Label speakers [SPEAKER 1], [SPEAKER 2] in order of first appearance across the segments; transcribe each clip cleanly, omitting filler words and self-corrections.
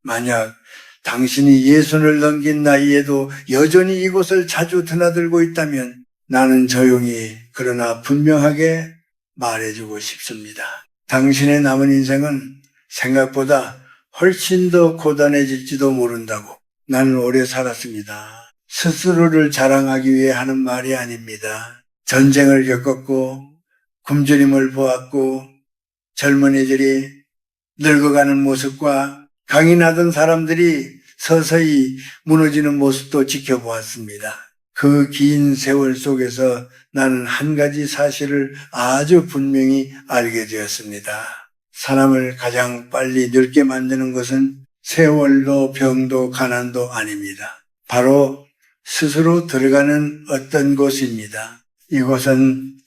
[SPEAKER 1] 만약 당신이 예순을 넘긴 나이에도 여전히 이곳을 자주 드나들고 있다면 나는 조용히 그러나 분명하게 말해주고 싶습니다. 당신의 남은 인생은 생각보다 훨씬 더 고단해질지도 모른다고. 나는 오래 살았습니다. 스스로를 자랑하기 위해 하는 말이 아닙니다. 전쟁을 겪었고 굶주림을 보았고 젊은이들이 늙어가는 모습과 강인하던 사람들이 서서히 무너지는 모습도 지켜보았습니다. 그 긴 세월 속에서 나는 한 가지 사실을 아주 분명히 알게 되었습니다. 사람을 가장 빨리 늙게 만드는 것은 세월도 병도 가난도 아닙니다. 바로 스스로 들어가는 어떤 곳입니다. 이곳은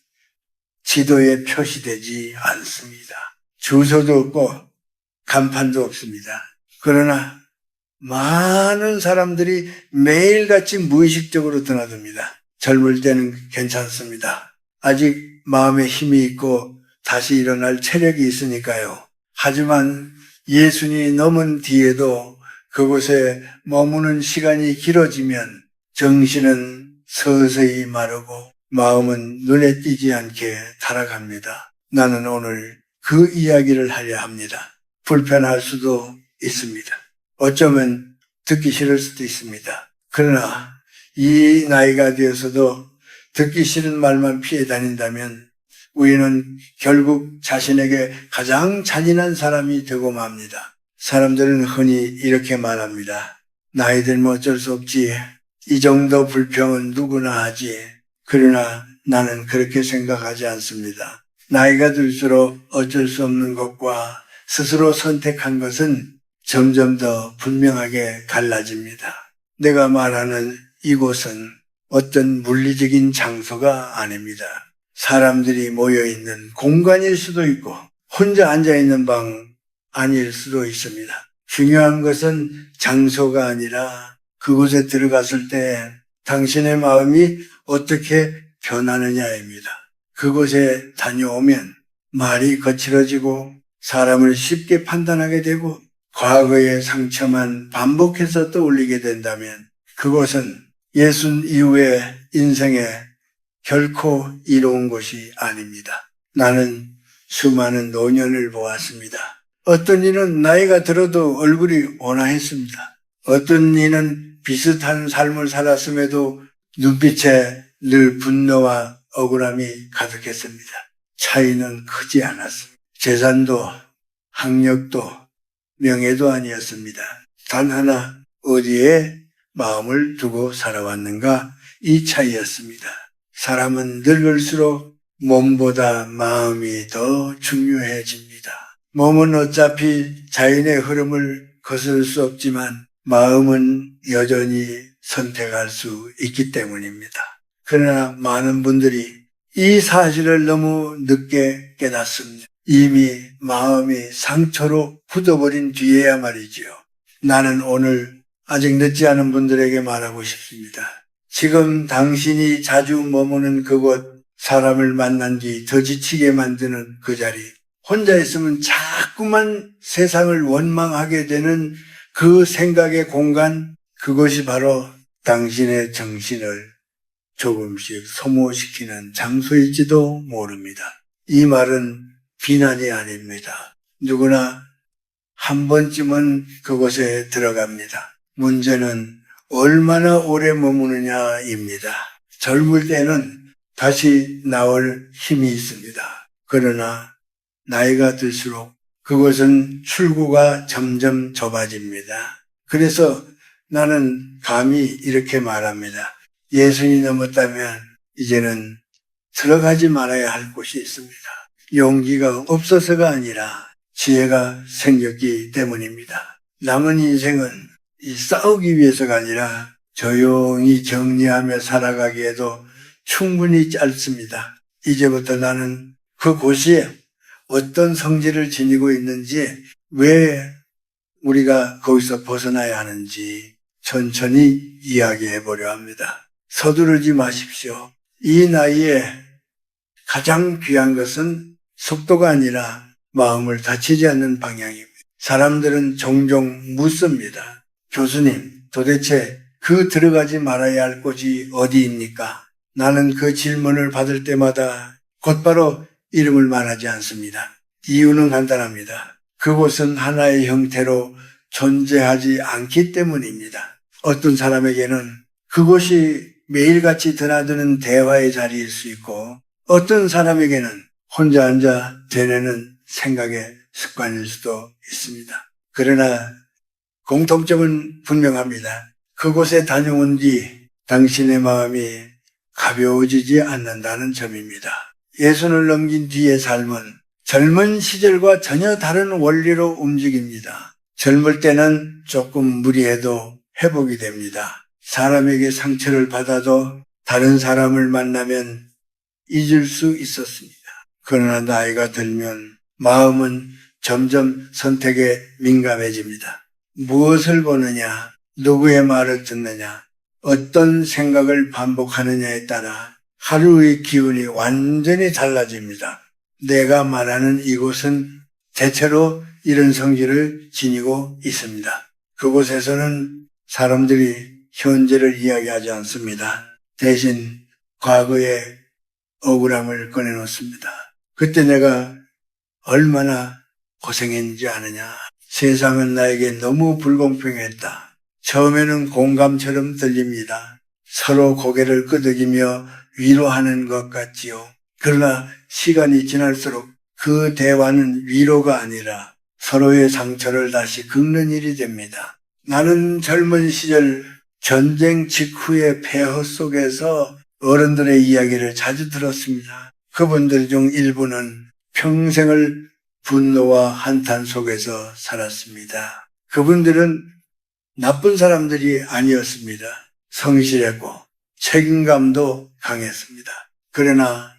[SPEAKER 1] 지도에 표시되지 않습니다. 주소도 없고 간판도 없습니다. 그러나 많은 사람들이 매일같이 무의식적으로 드나듭니다. 젊을 때는 괜찮습니다. 아직 마음에 힘이 있고 다시 일어날 체력이 있으니까요. 하지만 예순이 넘은 뒤에도 그곳에 머무는 시간이 길어지면 정신은 서서히 마르고 마음은 눈에 띄지 않게 타락합니다. 나는 오늘 그 이야기를 하려 합니다. 불편할 수도 있습니다. 어쩌면 듣기 싫을 수도 있습니다. 그러나 이 나이가 되어서도 듣기 싫은 말만 피해 다닌다면 우리는 결국 자신에게 가장 잔인한 사람이 되고 맙니다. 사람들은 흔히 이렇게 말합니다. 나이 들면 어쩔 수 없지. 이 정도 불평은 누구나 하지. 그러나 나는 그렇게 생각하지 않습니다. 나이가 들수록 어쩔 수 없는 것과 스스로 선택한 것은 점점 더 분명하게 갈라집니다. 내가 말하는 이곳은 어떤 물리적인 장소가 아닙니다. 사람들이 모여있는 공간일 수도 있고 혼자 앉아있는 방 아닐 수도 있습니다. 중요한 것은 장소가 아니라 그곳에 들어갔을 때 당신의 마음이 어떻게 변하느냐입니다. 그곳에 다녀오면 말이 거칠어지고 사람을 쉽게 판단하게 되고 과거의 상처만 반복해서 떠올리게 된다면 그곳은 예순 이후의 인생에 결코 이로운 곳이 아닙니다. 나는 수많은 노년을 보았습니다. 어떤 이는 나이가 들어도 얼굴이 온화했습니다. 어떤 이는 비슷한 삶을 살았음에도 눈빛에 늘 분노와 억울함이 가득했습니다. 차이는 크지 않았습니다. 재산도 학력도 명예도 아니었습니다. 단 하나 어디에 마음을 두고 살아왔는가 이 차이였습니다. 사람은 늙을수록 몸보다 마음이 더 중요해집니다. 몸은 어차피 자연의 흐름을 거스를 수 없지만 마음은 여전히 선택할 수 있기 때문입니다. 그러나 많은 분들이 이 사실을 너무 늦게 깨닫습니다. 이미 마음이 상처로 굳어버린 뒤에야 말이지요. 나는 오늘 아직 늦지 않은 분들에게 말하고 싶습니다. 지금 당신이 자주 머무는 그곳, 사람을 만난 뒤 더 지치게 만드는 그 자리, 혼자 있으면 자꾸만 세상을 원망하게 되는 그 생각의 공간, 그것이 바로 당신의 정신을 조금씩 소모시키는 장소일지도 모릅니다. 이 말은 비난이 아닙니다. 누구나 한 번쯤은 그곳에 들어갑니다. 문제는 얼마나 오래 머무느냐입니다. 젊을 때는 다시 나올 힘이 있습니다. 그러나 나이가 들수록 그것은 출구가 점점 좁아집니다. 그래서 나는 감히 이렇게 말합니다. 예순이 넘었다면 이제는 들어가지 말아야 할 곳이 있습니다. 용기가 없어서가 아니라 지혜가 생겼기 때문입니다. 남은 인생은 이 싸우기 위해서가 아니라 조용히 정리하며 살아가기에도 충분히 짧습니다. 이제부터 나는 그곳이 어떤 성질을 지니고 있는지, 왜 우리가 거기서 벗어나야 하는지 천천히 이야기해 보려 합니다. 서두르지 마십시오. 이 나이에 가장 귀한 것은 속도가 아니라 마음을 다치지 않는 방향입니다. 사람들은 종종 묻습니다. 교수님, 도대체 그 들어가지 말아야 할 곳이 어디입니까? 나는 그 질문을 받을 때마다 곧바로 이름을 말하지 않습니다. 이유는 간단합니다. 그곳은 하나의 형태로 존재하지 않기 때문입니다. 어떤 사람에게는 그곳이 매일같이 드나드는 대화의 자리일 수 있고 어떤 사람에게는 혼자 앉아 되뇌는 생각의 습관일 수도 있습니다. 그러나 공통점은 분명합니다. 그곳에 다녀온 뒤 당신의 마음이 가벼워지지 않는다는 점입니다. 예순을 넘긴 뒤의 삶은 젊은 시절과 전혀 다른 원리로 움직입니다. 젊을 때는 조금 무리해도 회복이 됩니다. 사람에게 상처를 받아도 다른 사람을 만나면 잊을 수 있었습니다. 그러나 나이가 들면 마음은 점점 선택에 민감해집니다. 무엇을 보느냐, 누구의 말을 듣느냐, 어떤 생각을 반복하느냐에 따라 하루의 기운이 완전히 달라집니다. 내가 말하는 이곳은 대체로 이런 성질을 지니고 있습니다. 그곳에서는 사람들이 현재를 이야기하지 않습니다. 대신 과거의 억울함을 꺼내놓습니다. 그때 내가 얼마나 고생했는지 아느냐. 세상은 나에게 너무 불공평했다. 처음에는 공감처럼 들립니다. 서로 고개를 끄덕이며 위로하는 것 같지요. 그러나 시간이 지날수록 그 대화는 위로가 아니라 서로의 상처를 다시 긁는 일이 됩니다. 나는 젊은 시절 전쟁 직후의 폐허 속에서 어른들의 이야기를 자주 들었습니다. 그분들 중 일부는 평생을 분노와 한탄 속에서 살았습니다. 그분들은 나쁜 사람들이 아니었습니다. 성실했고 책임감도 강했습니다. 그러나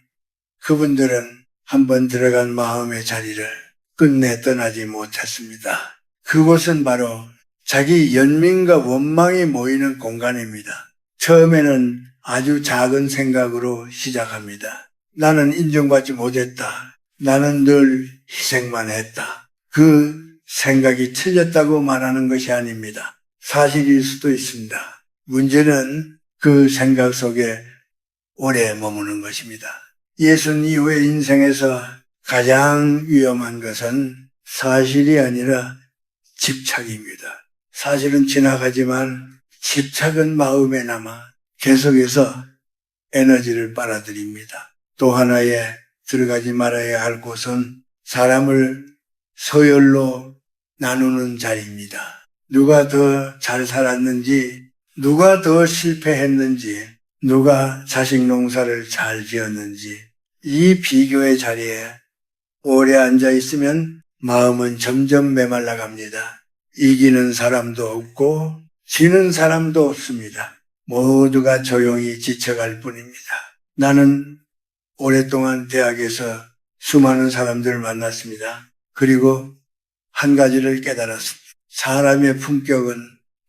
[SPEAKER 1] 그분들은 한번 들어간 마음의 자리를 끝내 떠나지 못했습니다. 그곳은 바로 자기 연민과 원망이 모이는 공간입니다. 처음에는 아주 작은 생각으로 시작합니다. 나는 인정받지 못했다. 나는 늘 희생만 했다. 그 생각이 틀렸다고 말하는 것이 아닙니다. 사실일 수도 있습니다. 문제는 그 생각 속에 오래 머무는 것입니다. 예수님 이후의 인생에서 가장 위험한 것은 사실이 아니라 집착입니다. 사실은 지나가지만 집착은 마음에 남아 계속해서 에너지를 빨아들입니다. 또 하나의 들어가지 말아야 할 곳은 사람을 서열로 나누는 자리입니다. 누가 더 잘 살았는지, 누가 더 실패했는지, 누가 자식 농사를 잘 지었는지 이 비교의 자리에 오래 앉아 있으면 마음은 점점 메말라 갑니다. 이기는 사람도 없고 지는 사람도 없습니다. 모두가 조용히 지쳐갈 뿐입니다. 나는 오랫동안 대학에서 수많은 사람들을 만났습니다. 그리고 한 가지를 깨달았습니다. 사람의 품격은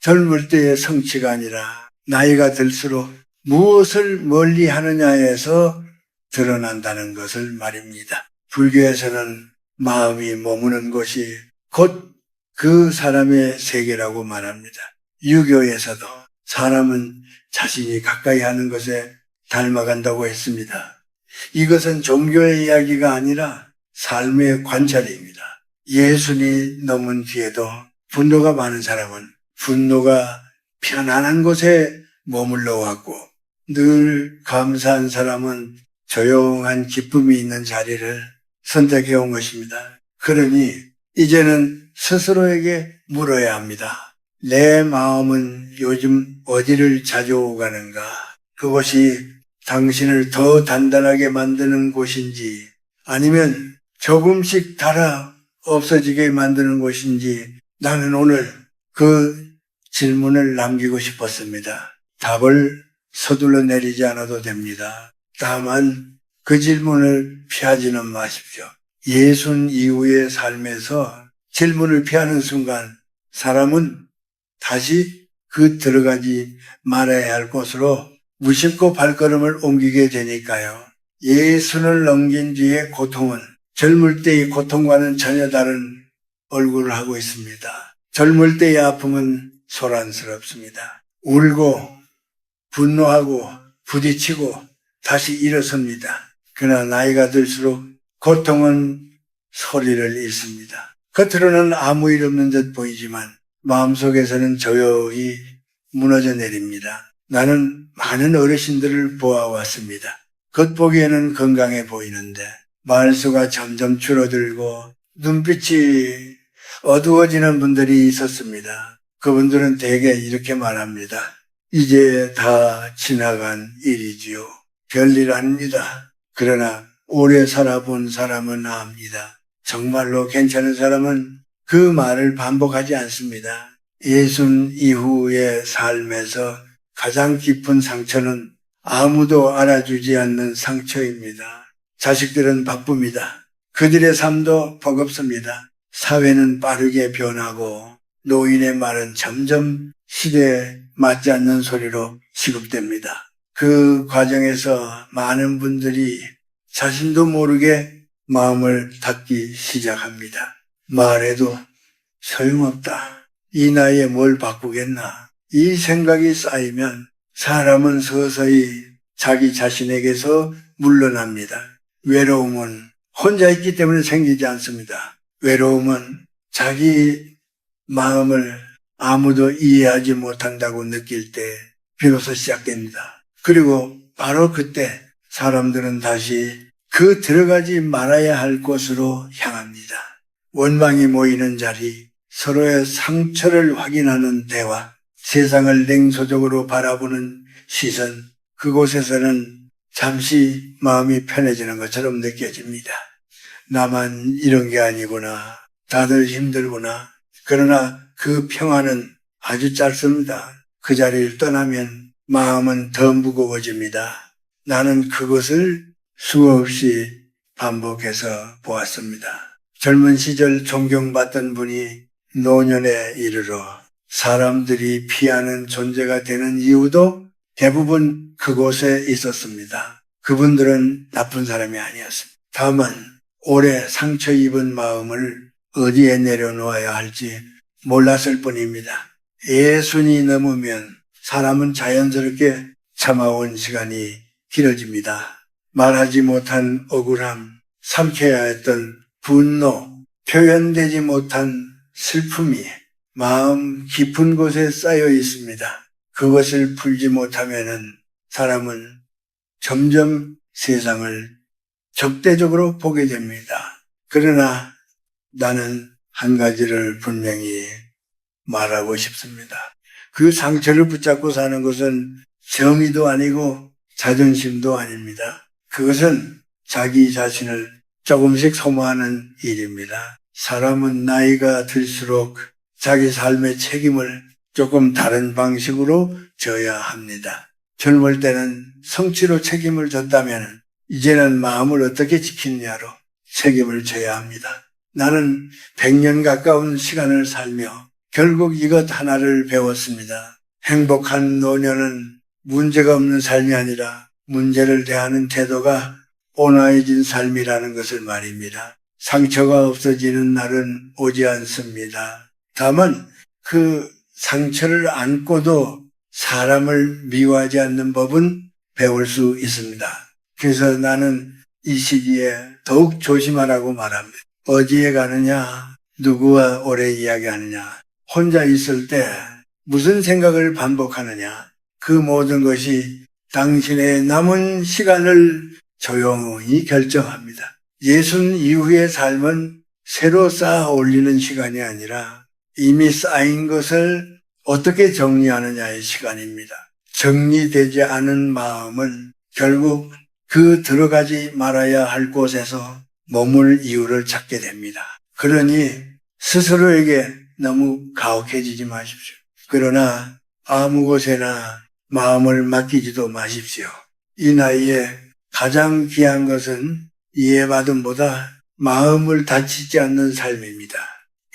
[SPEAKER 1] 젊을 때의 성취가 아니라 나이가 들수록 무엇을 멀리 하느냐에서 드러난다는 것을 말입니다. 불교에서는 마음이 머무는 곳이 곧 그 사람의 세계라고 말합니다. 유교에서도 사람은 자신이 가까이 하는 것에 닮아간다고 했습니다. 이것은 종교의 이야기가 아니라 삶의 관찰입니다. 예순이 넘은 뒤에도 분노가 많은 사람은 분노가 편안한 곳에 머물러 왔고 늘 감사한 사람은 조용한 기쁨이 있는 자리를 선택해 온 것입니다. 그러니 이제는 스스로에게 물어야 합니다. 내 마음은 요즘 어디를 찾아오가는가? 그것이 당신을 더 단단하게 만드는 곳인지 아니면 조금씩 달아 없어지게 만드는 곳인지 나는 오늘 그 질문을 남기고 싶었습니다. 답을 서둘러 내리지 않아도 됩니다. 다만 그 질문을 피하지는 마십시오. 예순 이후의 삶에서 질문을 피하는 순간 사람은 다시 그 들어가지 말아야 할 곳으로 무심코 발걸음을 옮기게 되니까요. 예순을 넘긴 뒤의 고통은 젊을 때의 고통과는 전혀 다른 얼굴을 하고 있습니다. 젊을 때의 아픔은 소란스럽습니다. 울고 분노하고 부딪히고 다시 일어섭니다. 그러나 나이가 들수록 고통은 소리를 잃습니다. 겉으로는 아무 일 없는 듯 보이지만 마음속에서는 조용히 무너져 내립니다. 나는 많은 어르신들을 보아왔습니다. 겉보기에는 건강해 보이는데 말수가 점점 줄어들고 눈빛이 어두워지는 분들이 있었습니다. 그분들은 대개 이렇게 말합니다. 이제 다 지나간 일이지요. 별일 아닙니다. 그러나 오래 살아본 사람은 압니다. 정말로 괜찮은 사람은 그 말을 반복하지 않습니다. 예순 이후의 삶에서 가장 깊은 상처는 아무도 알아주지 않는 상처입니다. 자식들은 바쁩니다. 그들의 삶도 버겁습니다. 사회는 빠르게 변하고 노인의 말은 점점 시대에 맞지 않는 소리로 취급됩니다. 그 과정에서 많은 분들이 자신도 모르게 마음을 닫기 시작합니다. 말해도 소용없다. 이 나이에 뭘 바꾸겠나. 이 생각이 쌓이면 사람은 서서히 자기 자신에게서 물러납니다. 외로움은 혼자 있기 때문에 생기지 않습니다. 외로움은 자기 마음을 아무도 이해하지 못한다고 느낄 때 비로소 시작됩니다. 그리고 바로 그때 사람들은 다시 그 들어가지 말아야 할 곳으로 향합니다. 원망이 모이는 자리, 서로의 상처를 확인하는 대화, 세상을 냉소적으로 바라보는 시선, 그곳에서는 잠시 마음이 편해지는 것처럼 느껴집니다. 나만 이런 게 아니구나. 다들 힘들구나. 그러나 그 평화는 아주 짧습니다. 그 자리를 떠나면 마음은 더 무거워집니다. 나는 그것을 수없이 반복해서 보았습니다. 젊은 시절 존경받던 분이 노년에 이르러 사람들이 피하는 존재가 되는 이유도 대부분 그곳에 있었습니다. 그분들은 나쁜 사람이 아니었습니다. 다만 오래 상처 입은 마음을 어디에 내려놓아야 할지 몰랐을 뿐입니다. 예순이 넘으면 사람은 자연스럽게 참아온 시간이 길어집니다. 말하지 못한 억울함, 삼켜야 했던 분노, 표현되지 못한 슬픔이 마음 깊은 곳에 쌓여 있습니다. 그것을 풀지 못하면은 사람은 점점 세상을 적대적으로 보게 됩니다. 그러나 나는 한 가지를 분명히 말하고 싶습니다. 그 상처를 붙잡고 사는 것은 정의도 아니고 자존심도 아닙니다. 그것은 자기 자신을 조금씩 소모하는 일입니다. 사람은 나이가 들수록 자기 삶의 책임을 조금 다른 방식으로 져야 합니다. 젊을 때는 성취로 책임을 졌다면 이제는 마음을 어떻게 지키느냐로 책임을 져야 합니다. 나는 100년 가까운 시간을 살며 결국 이것 하나를 배웠습니다. 행복한 노년은 문제가 없는 삶이 아니라 문제를 대하는 태도가 온화해진 삶이라는 것을 말입니다. 상처가 없어지는 날은 오지 않습니다. 다만 그 상처를 안고도 사람을 미워하지 않는 법은 배울 수 있습니다. 그래서 나는 이 시기에 더욱 조심하라고 말합니다. 어디에 가느냐, 누구와 오래 이야기하느냐, 혼자 있을 때 무슨 생각을 반복하느냐, 그 모든 것이 당신의 남은 시간을 조용히 결정합니다. 예순 이후의 삶은 새로 쌓아 올리는 시간이 아니라 이미 쌓인 것을 어떻게 정리하느냐의 시간입니다. 정리되지 않은 마음은 결국 그 들어가지 말아야 할 곳에서 머물 이유를 찾게 됩니다. 그러니 스스로에게 너무 가혹해지지 마십시오. 그러나 아무 곳에나 마음을 맡기지도 마십시오. 이 나이에 가장 귀한 것은 이해받음보다 마음을 다치지 않는 삶입니다.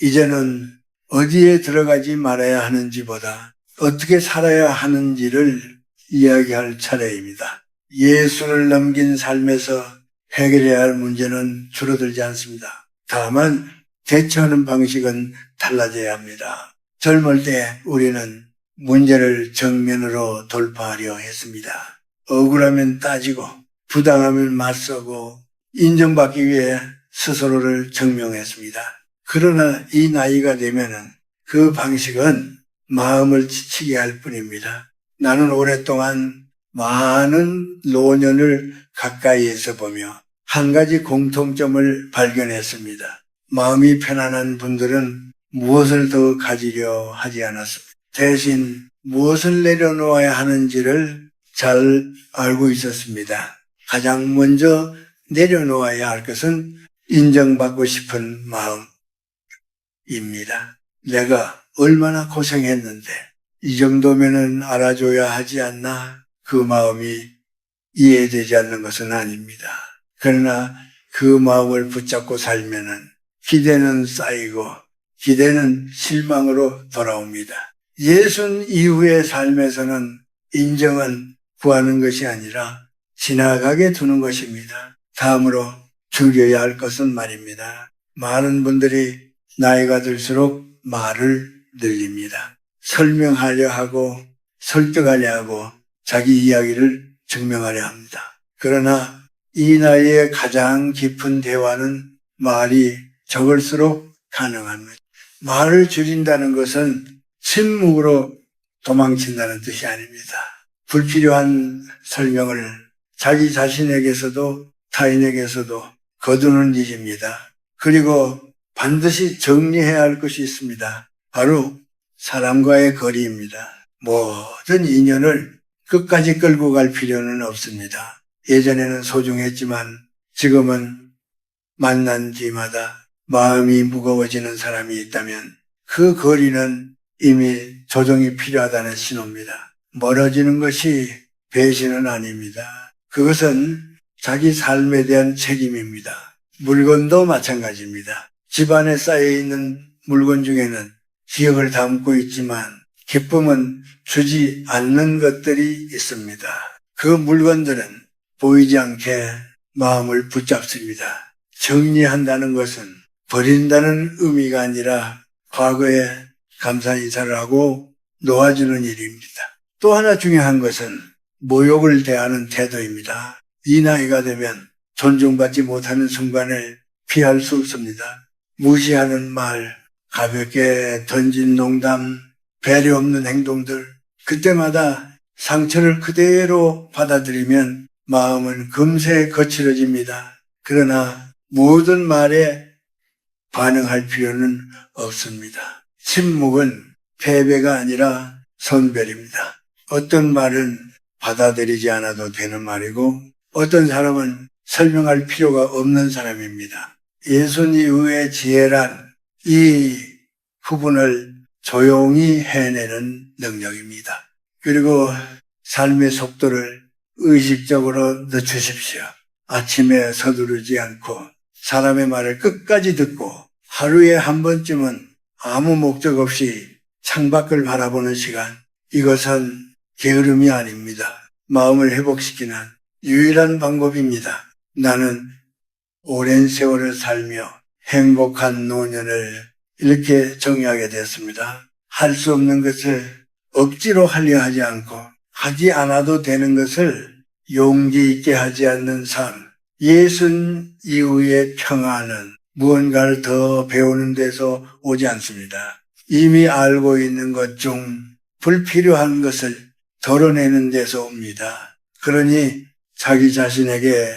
[SPEAKER 1] 이제는 어디에 들어가지 말아야 하는지보다 어떻게 살아야 하는지를 이야기할 차례입니다. 예수를 넘긴 삶에서 해결해야 할 문제는 줄어들지 않습니다. 다만 대처하는 방식은 달라져야 합니다. 젊을 때 우리는 문제를 정면으로 돌파하려 했습니다. 억울하면 따지고 부당하면 맞서고 인정받기 위해 스스로를 증명했습니다. 그러나 이 나이가 되면은 그 방식은 마음을 지치게 할 뿐입니다. 나는 오랫동안 많은 노년을 가까이에서 보며 한 가지 공통점을 발견했습니다. 마음이 편안한 분들은 무엇을 더 가지려 하지 않았습니다. 대신 무엇을 내려놓아야 하는지를 잘 알고 있었습니다. 가장 먼저 내려놓아야 할 것은 인정받고 싶은 마음입니다. 내가 얼마나 고생했는데 이 정도면은 알아줘야 하지 않나? 그 마음이 이해되지 않는 것은 아닙니다. 그러나 그 마음을 붙잡고 살면은 기대는 쌓이고 기대는 실망으로 돌아옵니다. 예순 이후의 삶에서는 인정은 구하는 것이 아니라 지나가게 두는 것입니다. 다음으로 줄여야 할 것은 말입니다. 많은 분들이 나이가 들수록 말을 늘립니다. 설명하려 하고 설득하려 하고 자기 이야기를 증명하려 합니다. 그러나 이 나이에 가장 깊은 대화는 말이 적을수록 가능합니다. 말을 줄인다는 것은 침묵으로 도망친다는 뜻이 아닙니다. 불필요한 설명을 자기 자신에게서도 타인에게서도 거두는 일입니다. 그리고 반드시 정리해야 할 것이 있습니다. 바로 사람과의 거리입니다. 모든 인연을 끝까지 끌고 갈 필요는 없습니다. 예전에는 소중했지만 지금은 만난 뒤마다 마음이 무거워지는 사람이 있다면 그 거리는 이미 조정이 필요하다는 신호입니다. 멀어지는 것이 배신은 아닙니다. 그것은 자기 삶에 대한 책임입니다. 물건도 마찬가지입니다. 집안에 쌓여있는 물건 중에는 기억을 담고 있지만 기쁨은 주지 않는 것들이 있습니다. 그 물건들은 보이지 않게 마음을 붙잡습니다. 정리한다는 것은 버린다는 의미가 아니라 과거에 감사 인사를 하고 놓아주는 일입니다. 또 하나 중요한 것은 모욕을 대하는 태도입니다. 이 나이가 되면 존중받지 못하는 순간을 피할 수 없습니다. 무시하는 말, 가볍게 던진 농담, 배려 없는 행동들, 그때마다 상처를 그대로 받아들이면 마음은 금세 거칠어집니다. 그러나 모든 말에 반응할 필요는 없습니다. 침묵은 패배가 아니라 선별입니다. 어떤 말은 받아들이지 않아도 되는 말이고 어떤 사람은 설명할 필요가 없는 사람입니다. 예순 이후의 지혜란 이 부분을 조용히 해내는 능력입니다. 그리고 삶의 속도를 의식적으로 늦추십시오. 아침에 서두르지 않고 사람의 말을 끝까지 듣고 하루에 한 번쯤은 아무 목적 없이 창밖을 바라보는 시간, 이것은 게으름이 아닙니다. 마음을 회복시키는 유일한 방법입니다. 나는 오랜 세월을 살며 행복한 노년을 이렇게 정의하게 됐습니다. 할 수 없는 것을 억지로 하려 하지 않고 하지 않아도 되는 것을 용기 있게 하지 않는 삶. 예순 이후의 평안은 무언가를 더 배우는 데서 오지 않습니다. 이미 알고 있는 것 중 불필요한 것을 덜어내는 데서 옵니다. 그러니 자기 자신에게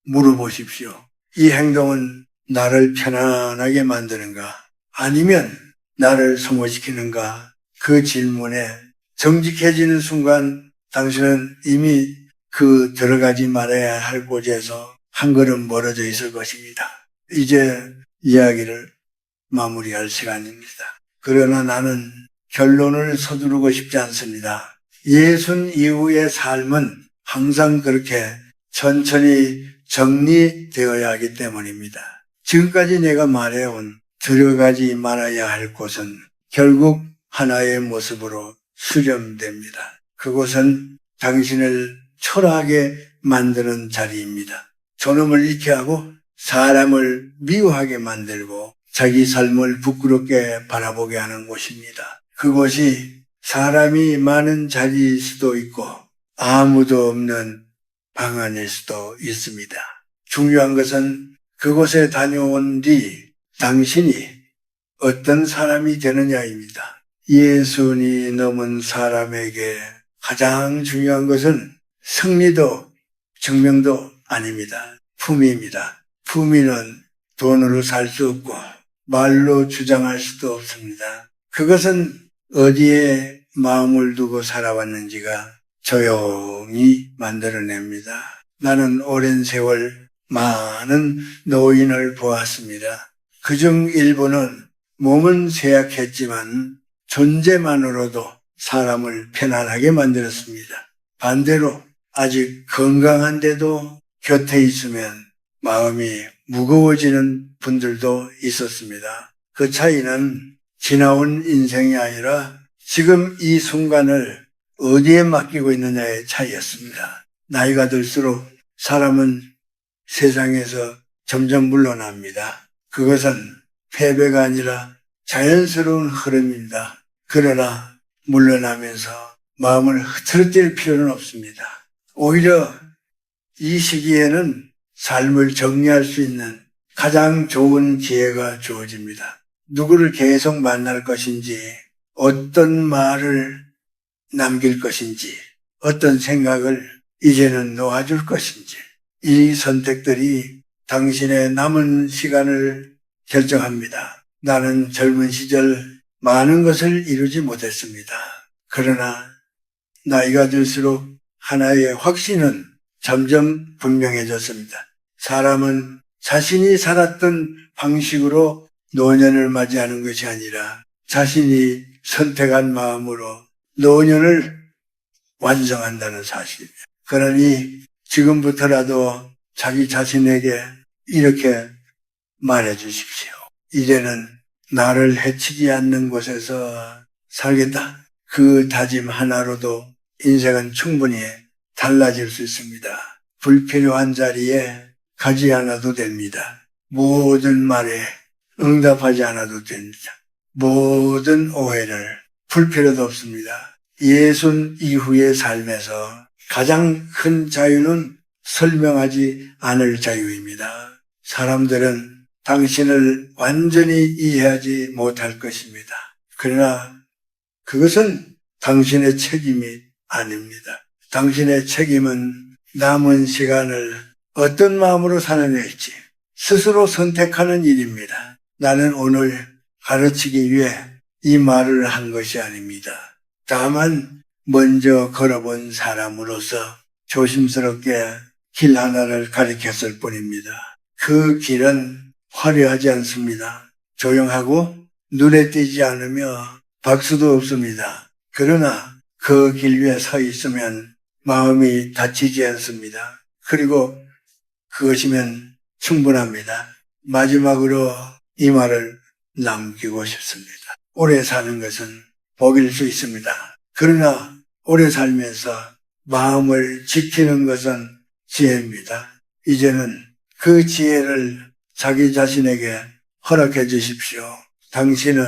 [SPEAKER 1] 물어보십시오. 이 행동은 나를 편안하게 만드는가? 아니면 나를 소모시키는가? 그 질문에 정직해지는 순간 당신은 이미 그 들어가지 말아야 할 곳에서 한 걸음 멀어져 있을 것입니다. 이제 이야기를 마무리할 시간입니다. 그러나 나는 결론을 서두르고 싶지 않습니다. 예순 이후의 삶은 항상 그렇게 천천히 정리되어야 하기 때문입니다. 지금까지 내가 말해온 들어가지 말아야 할 곳은 결국 하나의 모습으로 수렴됩니다. 그곳은 당신을 초라하게 만드는 자리입니다. 존엄을 잃게 하고 사람을 미워하게 만들고 자기 삶을 부끄럽게 바라보게 하는 곳입니다. 그곳이 사람이 많은 자리일 수도 있고 아무도 없는 방 안일 수도 있습니다. 중요한 것은 그곳에 다녀온 뒤 당신이 어떤 사람이 되느냐입니다. 예순이 넘은 사람에게 가장 중요한 것은 승리도 증명도 아닙니다. 품위입니다. 품위는 돈으로 살 수 없고 말로 주장할 수도 없습니다. 그것은 어디에 마음을 두고 살아왔는지가 조용히 만들어냅니다. 나는 오랜 세월 많은 노인을 보았습니다. 그중 일부는 몸은 쇠약했지만 존재만으로도 사람을 편안하게 만들었습니다. 반대로 아직 건강한데도 곁에 있으면 마음이 무거워지는 분들도 있었습니다. 그 차이는 지나온 인생이 아니라 지금 이 순간을 어디에 맡기고 있느냐의 차이였습니다. 나이가 들수록 사람은 세상에서 점점 물러납니다. 그것은 패배가 아니라 자연스러운 흐름입니다. 그러나 물러나면서 마음을 흐트러뜨릴 필요는 없습니다. 오히려 이 시기에는 삶을 정리할 수 있는 가장 좋은 기회가 주어집니다. 누구를 계속 만날 것인지, 어떤 말을 남길 것인지, 어떤 생각을 이제는 놓아줄 것인지, 이 선택들이 당신의 남은 시간을 결정합니다. 나는 젊은 시절 많은 것을 이루지 못했습니다. 그러나 나이가 들수록 하나의 확신은 점점 분명해졌습니다. 사람은 자신이 살았던 방식으로 노년을 맞이하는 것이 아니라 자신이 선택한 마음으로 노년을 완성한다는 사실입니다. 그러니 지금부터라도 자기 자신에게 이렇게 말해 주십시오. 이제는 나를 해치지 않는 곳에서 살겠다. 그 다짐 하나로도 인생은 충분히 달라질 수 있습니다. 불필요한 자리에 가지 않아도 됩니다. 모든 말에 응답하지 않아도 됩니다. 모든 오해를 풀 필요도 없습니다. 예순 이후의 삶에서 가장 큰 자유는 설명하지 않을 자유입니다. 사람들은 당신을 완전히 이해하지 못할 것입니다. 그러나 그것은 당신의 책임이 아닙니다. 당신의 책임은 남은 시간을 어떤 마음으로 살아낼지 스스로 선택하는 일입니다. 나는 오늘 가르치기 위해 이 말을 한 것이 아닙니다. 다만 먼저 걸어본 사람으로서 조심스럽게 길 하나를 가리켰을 뿐입니다. 그 길은 화려하지 않습니다. 조용하고 눈에 띄지 않으며 박수도 없습니다. 그러나 그 길 위에 서 있으면 마음이 다치지 않습니다. 그리고 그것이면 충분합니다. 마지막으로 이 말을 남기고 싶습니다. 오래 사는 것은 복일 수 있습니다. 그러나 오래 살면서 마음을 지키는 것은 지혜입니다. 이제는 그 지혜를 자기 자신에게 허락해 주십시오. 당신은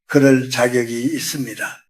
[SPEAKER 1] 그럴 자격이 있습니다.